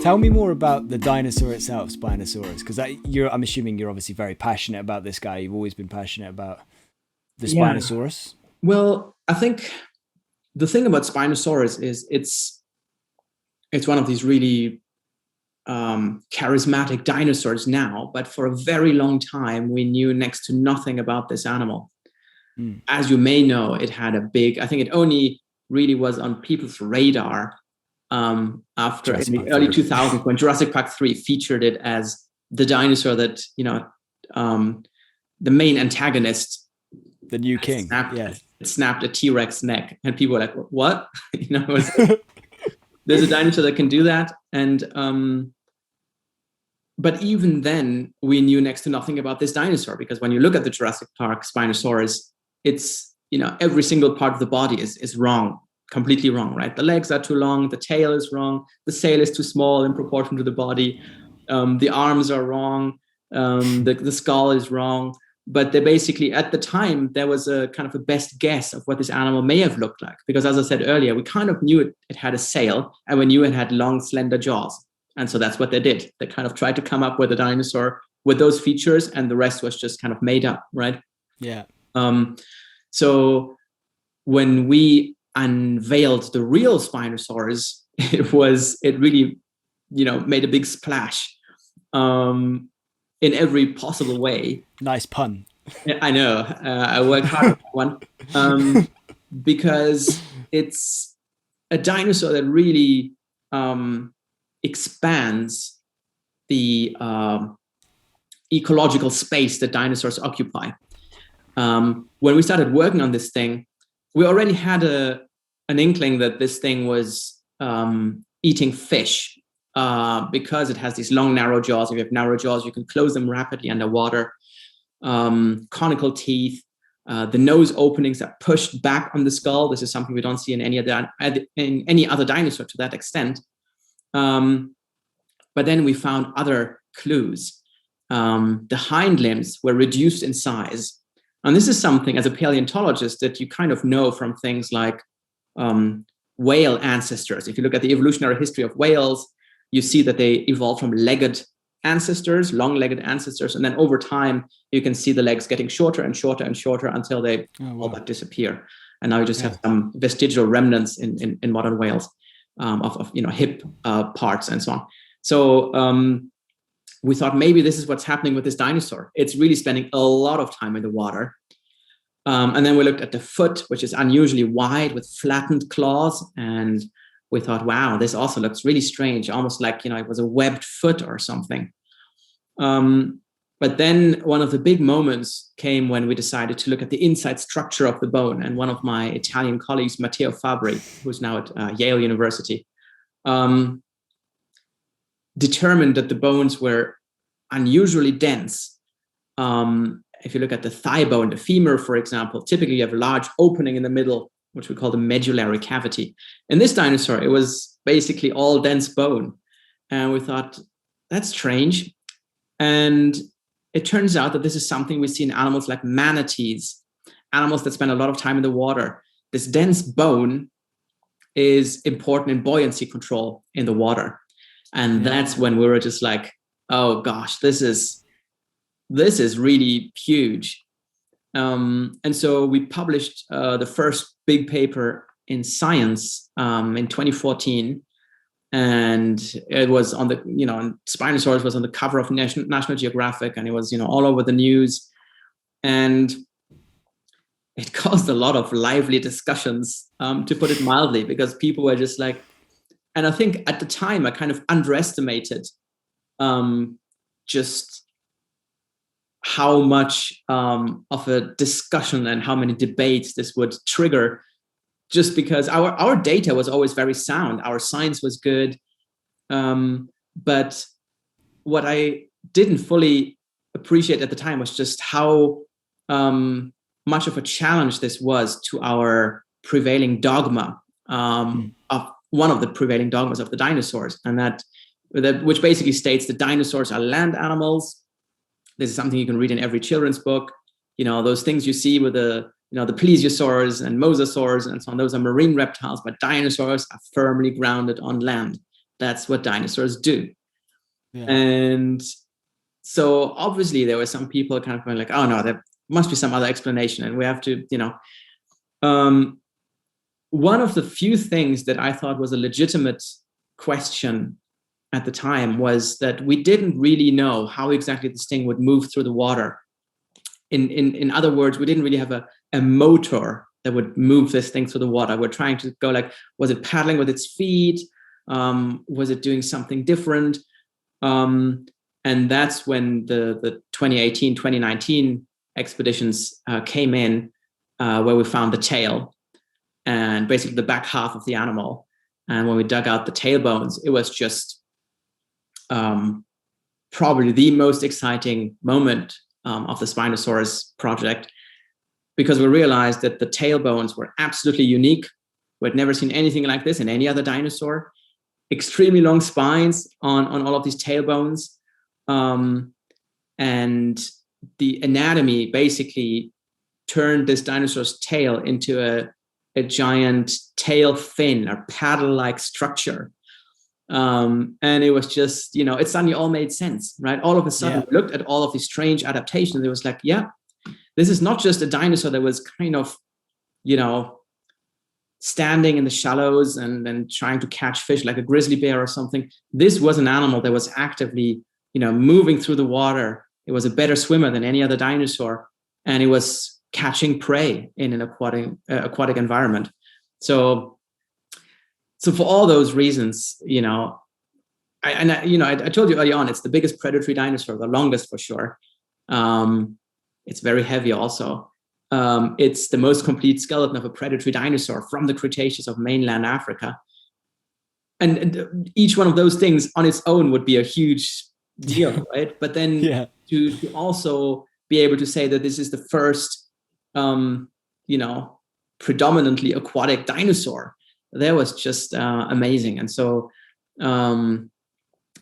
Tell me more about the dinosaur itself, Spinosaurus, because I'm assuming you're obviously very passionate about this guy. You've always been passionate about the Yeah. Spinosaurus. Well, I think the thing about Spinosaurus is it's one of these really charismatic dinosaurs now, but for a very long time we knew next to nothing about this animal. Mm. As you may know, it had a big, I think it only really was on people's radar after in the early 2000s when Jurassic Park 3 featured it as the dinosaur that, the main antagonist. The new king. It snapped a T-Rex neck. And people were like, what? There's a dinosaur that can do that. And but even then, we knew next to nothing about this dinosaur, because when you look at the Jurassic Park Spinosaurus, it's, every single part of the body is wrong, completely wrong, right? The legs are too long, the tail is wrong, the sail is too small in proportion to the body, the arms are wrong, the skull is wrong. But they basically, at the time, there was a kind of a best guess of what this animal may have looked like. Because as I said earlier, we kind of knew it had a sail, and we knew it had long, slender jaws. And so that's what they did. They kind of tried to come up with a dinosaur with those features, and the rest was just kind of made up, right? Yeah. So when we unveiled the real Spinosaurus, it really, made a big splash in every possible way. Nice pun. I know. I worked hard on that one because it's a dinosaur that really expands the ecological space that dinosaurs occupy. When we started working on this thing, we already had an inkling that this thing was eating fish because it has these long, narrow jaws. If you have narrow jaws, you can close them rapidly underwater. Conical teeth, the nose openings are pushed back on the skull. This is something we don't see in any other dinosaur to that extent. But then we found other clues. The hind limbs were reduced in size. And this is something, as a paleontologist, that you kind of know from things like whale ancestors. If you look at the evolutionary history of whales, you see that they evolved from legged ancestors, long-legged ancestors, and then over time, you can see the legs getting shorter and shorter and shorter until they all but disappear. And now you just have some vestigial remnants in modern whales of hip parts and so on. So we thought maybe this is what's happening with this dinosaur. It's really spending a lot of time in the water. And then we looked at the foot, which is unusually wide with flattened claws. And we thought, wow, this also looks really strange, almost like, it was a webbed foot or something. But then one of the big moments came when we decided to look at the inside structure of the bone. And one of my Italian colleagues, Matteo Fabri, who's now at Yale University, determined that the bones were unusually dense. If you look at the thigh bone, the femur, for example, typically you have a large opening in the middle, which we call the medullary cavity. In this dinosaur, it was basically all dense bone. And we thought, that's strange. And it turns out that this is something we see in animals like manatees, animals that spend a lot of time in the water. This dense bone is important in buoyancy control in the water. And that's when we were just like, oh gosh, this is really huge. And so we published the first big paper in Science in 2014. And it was on the, Spinosaurus was on the cover of National Geographic, and it was, all over the news. And it caused a lot of lively discussions, to put it mildly, because people were just like, and I think at the time I kind of underestimated just how much of a discussion and how many debates this would trigger, just because our data was always very sound. Our science was good. But what I didn't fully appreciate at the time was just how much of a challenge this was to our prevailing dogma of one of the prevailing dogmas of the dinosaurs, and that which basically states that dinosaurs are land animals. This is something you can read in every children's book. Those things you see with the plesiosaurs and mosasaurs and so on, those are marine reptiles, but dinosaurs are firmly grounded on land. that's what dinosaurs do. Yeah. And so obviously there were some people kind of going like, oh no, there must be some other explanation, and we have to, one of the few things that I thought was a legitimate question at the time was that we didn't really know how exactly this thing would move through the water. In other words, we didn't really have a motor that would move this thing through the water. We're trying to go like, was it paddling with its feet? Was it doing something different? And that's when the 2018, 2019 expeditions came in, where we found the tail and basically the back half of the animal. And when we dug out the tailbones, it was just probably the most exciting moment of the Spinosaurus project, because we realized that the tailbones were absolutely unique. We had never seen anything like this in any other dinosaur. Extremely long spines on all of these tailbones. And the anatomy basically turned this dinosaur's tail into a giant tail fin or paddle-like structure. And it was just, it suddenly all made sense, right? All of a sudden, we looked at all of these strange adaptations. It was like, yeah, this is not just a dinosaur that was kind of, standing in the shallows and trying to catch fish like a grizzly bear or something. This was an animal that was actively, moving through the water. It was a better swimmer than any other dinosaur, and it was catching prey in an aquatic environment. So for all those reasons, I told you early on, it's the biggest predatory dinosaur, the longest for sure. It's very heavy also. It's the most complete skeleton of a predatory dinosaur from the Cretaceous of mainland Africa. And each one of those things on its own would be a huge deal, right? But then to also be able to say that this is the first, predominantly aquatic dinosaur, that was just amazing. And so, and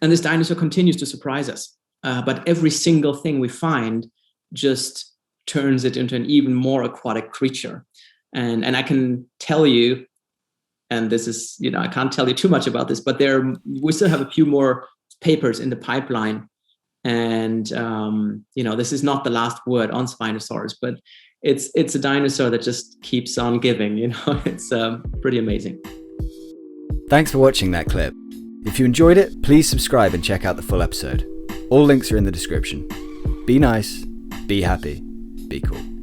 this dinosaur continues to surprise us. But every single thing we find just turns it into an even more aquatic creature. And I can tell you, and this is, I can't tell you too much about this, but we still have a few more papers in the pipeline. And, this is not the last word on Spinosaurus, but it's a dinosaur that just keeps on giving, it's pretty amazing. Thanks for watching that clip. If you enjoyed it, please subscribe and check out the full episode. All links are in the description. Be nice, be happy, be cool.